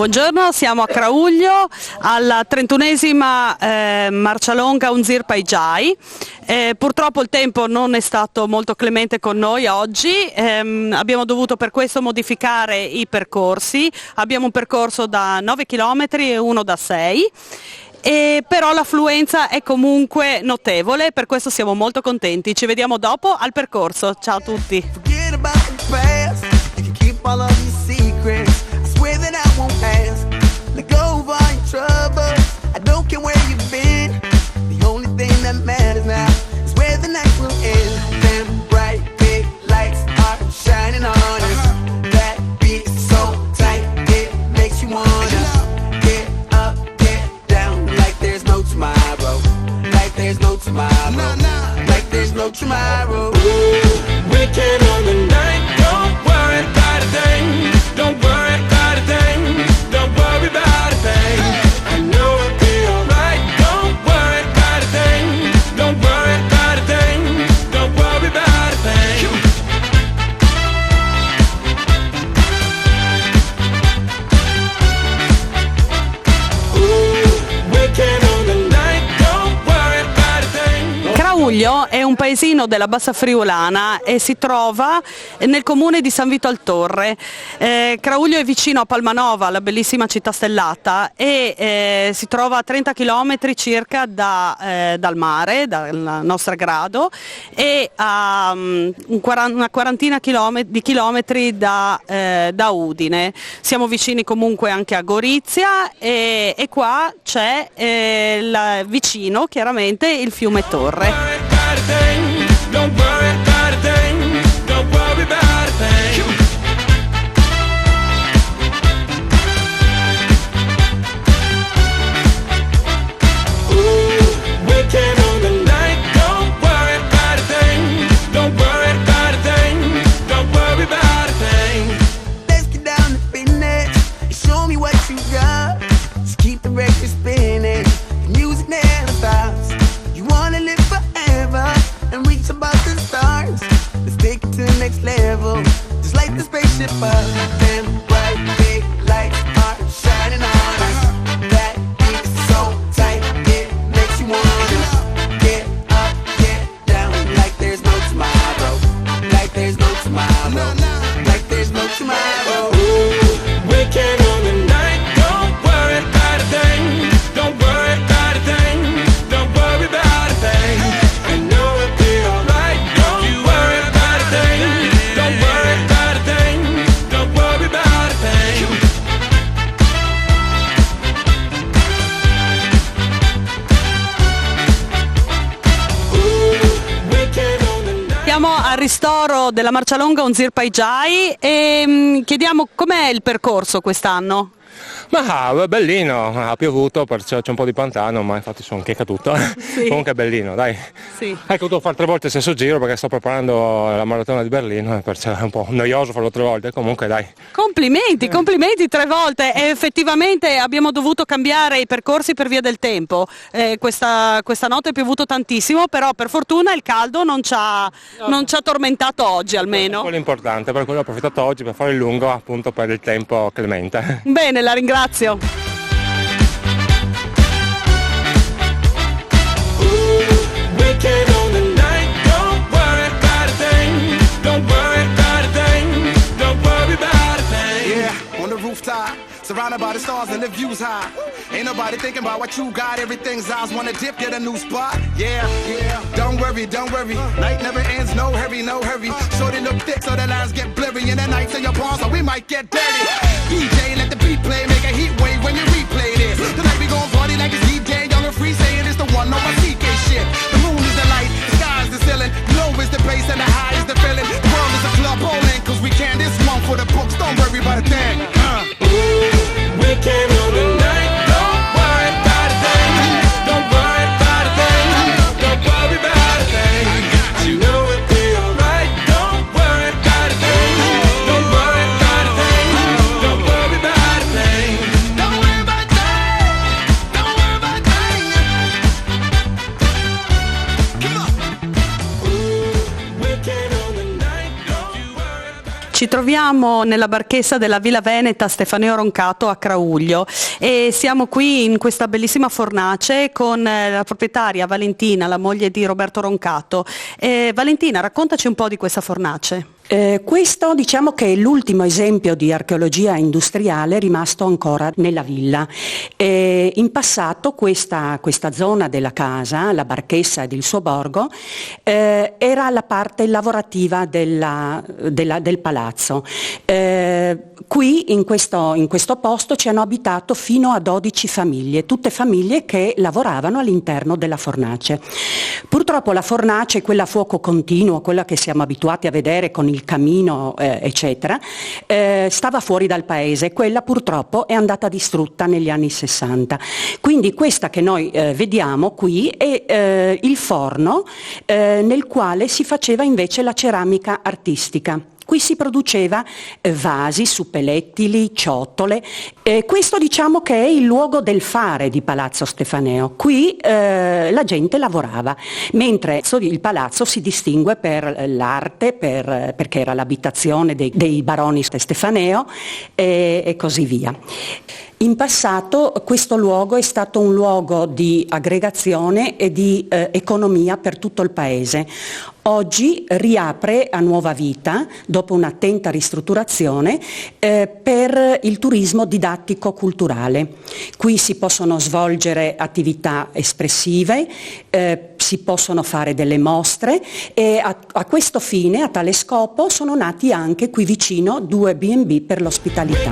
Buongiorno, siamo a Crauglio alla 31esima Marcialonga Unzir Paigiai. Purtroppo il tempo non è stato molto clemente con noi oggi, abbiamo dovuto per questo modificare i percorsi. Abbiamo un percorso da 9 km e uno da 6. Però l'affluenza è comunque notevole, per questo siamo molto contenti. Ci vediamo dopo al percorso. Ciao a tutti. Tomorrow, weekend on the night. Don't worry about a thing. Don't worry about a thing. Don't worry about a thing. I know it'll be alright. Don't worry about a thing. Don't worry about a thing. Don't worry about a thing. Ooh, weekend on the night. Don't worry about a thing. Crauglio è un paesino della Bassa Friulana e si trova nel comune di San Vito al Torre. Crauglio è vicino a Palmanova, la bellissima città stellata, e si trova a 30 km circa dal mare, dal nostro grado, e a una quarantina di chilometri da Udine. Siamo vicini comunque anche a Gorizia e qua c'è vicino chiaramente il fiume Torre. Don't worry about a thing. Don't worry about a thing. Ooh, weekend on the night. Don't worry about a thing. Don't worry about a thing. Don't worry about a thing. Let's get down to business and show me what you got. Just keep the record spinning. The music never stops. You wanna live forever and reach above the stars. Let's take it to the next level. Just like the spaceship up. Them bright big lights are shining on us. That beat is so tight, it makes you wanna get up, get down, like there's no tomorrow. Like there's no tomorrow. Like there's no tomorrow. Ooh, weekend on the night. Don't worry about a thing. Don't worry about a thing. Don't worry about a thing. I know it'll be alright. Don't you worry about a thing. Don't worry about a thing. Don't worry about a thing. Ooh, weekend on the night. Siamo al ristoro della Marcialonga Unzir Paigiai e chiediamo com'è il percorso quest'anno. Ma bellino, ha piovuto, perciò c'è un po' di pantano, ma infatti sono anche caduto. Sì. Comunque è bellino, dai. Sì. Ho dovuto fare 3 volte il stesso giro perché sto preparando la maratona di Berlino e perciò è un po' noioso farlo 3 volte, comunque dai. Complimenti, complimenti 3 volte. E effettivamente abbiamo dovuto cambiare i percorsi per via del tempo. Questa notte è piovuto tantissimo, però per fortuna il caldo non ci ha tormentato oggi almeno. Quello è importante, per quello ho approfittato oggi per fare il lungo, appunto per il tempo clemente. Bene, la ringrazio. Weekend on the night. Don't worry about a thing. Don't worry about a thing. Don't worry about a thing. Yeah, on the rooftop, surrounded by the stars and the views high. Ain't nobody thinking about what you got. Everything's eyes wanna dip, get a new spot. Yeah, yeah. Don't worry, don't worry. Night never ends, no hurry, no hurry. Shorty look thick, so the lines get blurry. And the nights in your palms, so we might get dirty. DJ, let the beat play, make a heat wave when you replay this. Tonight we gon' party like it's DJ, young and free, saying it's the one on my CK shit. The moon is the light, the sky is the ceiling. Low is the bass and the high is the feeling. The world is a club bowling, cause we can. This one for the books, don't worry about a thing. Ooh, weekend on the night. Don't worry about a thing. Don't worry about a thing. Don't worry about a thing. I know it'll be alright. Don't worry about a thing. Don't worry about a thing. Don't worry about a thing. Don't worry about that. Don't worry about that. Ci troviamo nella barchessa della Villa Veneta Stefaneo Roncato a Crauglio e siamo qui in questa bellissima fornace con la proprietaria Valentina, la moglie di Roberto Roncato. Valentina, raccontaci un po' di questa fornace. Questo diciamo che è l'ultimo esempio di archeologia industriale rimasto ancora nella villa. In passato questa zona della casa, la barchessa ed il suo borgo, era la parte lavorativa del palazzo. Qui in questo posto ci hanno abitato fino a 12 famiglie, tutte famiglie che lavoravano all'interno della fornace. Purtroppo la fornace, quella a fuoco continuo, quella che siamo abituati a vedere con il camino eccetera, stava fuori dal paese. Quella purtroppo è andata distrutta negli anni 60. Quindi questa che noi vediamo qui è il forno nel quale si faceva invece la ceramica artistica. Qui si produceva vasi, suppellettili, ciotole. Questo diciamo che è il luogo del fare di Palazzo Stefaneo. Qui la gente lavorava, mentre il palazzo si distingue per l'arte, perché era l'abitazione dei baroni Stefaneo e così via. In passato questo luogo è stato un luogo di aggregazione e di economia per tutto il paese. Oggi riapre a nuova vita, dopo un'attenta ristrutturazione, per il turismo didattico-culturale. Qui si possono svolgere attività espressive, si possono fare delle mostre e a questo fine, a tale scopo, sono nati anche qui vicino 2 B&B per l'ospitalità.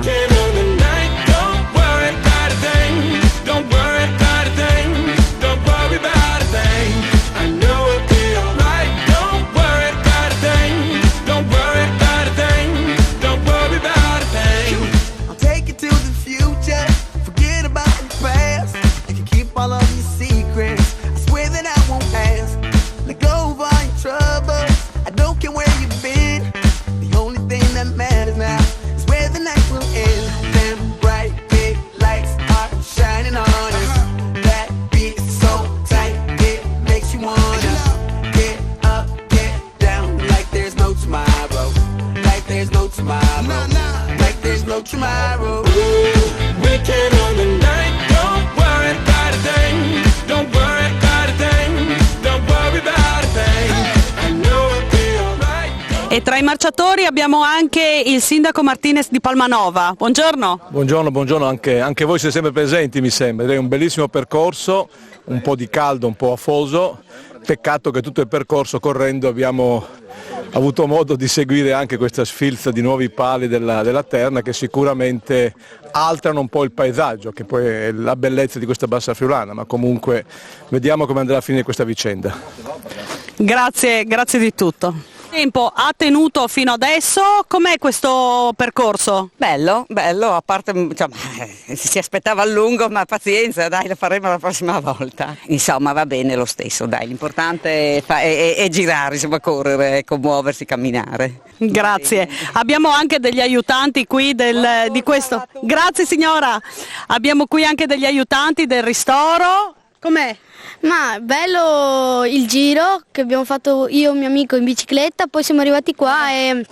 Tomorrow, we can own the night. Don't worry about a thing. Don't worry about a thing. Don't worry about a thing. I know it'll be alright. E tra i marciatori abbiamo anche il sindaco Martinez di Palmanova. Buongiorno. Buongiorno, anche voi siete sempre presenti, mi sembra. È un bellissimo percorso, un po' di caldo, un po' afoso. Peccato che tutto il percorso correndo abbiamo avuto modo di seguire anche questa sfilza di nuovi pali della Terna che sicuramente alterano un po' il paesaggio, che poi è la bellezza di questa bassa friulana, ma comunque vediamo come andrà a finire questa vicenda. Grazie di tutto. Tempo ha tenuto fino adesso, com'è questo percorso? Bello, a parte insomma, si aspettava a lungo, ma pazienza, dai, lo faremo la prossima volta. Insomma va bene lo stesso, dai, l'importante è girare, insomma, correre, muoversi, camminare. Grazie, abbiamo anche degli aiutanti qui di questo. Grazie signora, abbiamo qui anche degli aiutanti del ristoro. Com'è? Ma bello il giro che abbiamo fatto io e un mio amico in bicicletta, poi siamo arrivati qua e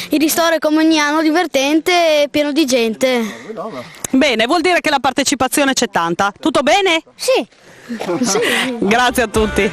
il ristoro è come ogni anno divertente e pieno di gente. Bene, vuol dire che la partecipazione c'è tanta. Tutto bene? Sì. Sì. Grazie a tutti.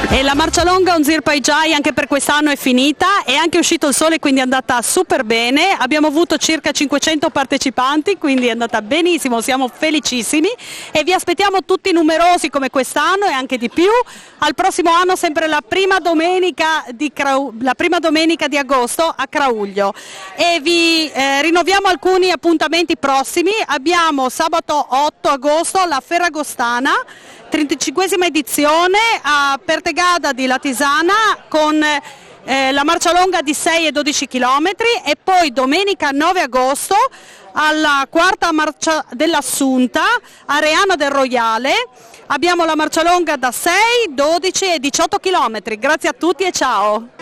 E la marcia longa Unzir Paigiai anche per quest'anno è finita, è anche uscito il sole, quindi è andata super bene, abbiamo avuto circa 500 partecipanti, quindi è andata benissimo, siamo felicissimi e vi aspettiamo tutti numerosi come quest'anno e anche di più. Al prossimo anno sempre la prima domenica di agosto a Crauglio e vi rinnoviamo alcuni appuntamenti prossimi. Abbiamo sabato 8 agosto la Ferragostana, 35esima edizione a Pertegada di Latisana con la marcia longa di 6 e 12 km e poi domenica 9 agosto alla quarta marcia dell'Assunta a Reano del Royale abbiamo la marcia longa da 6, 12 e 18 km. Grazie a tutti e ciao!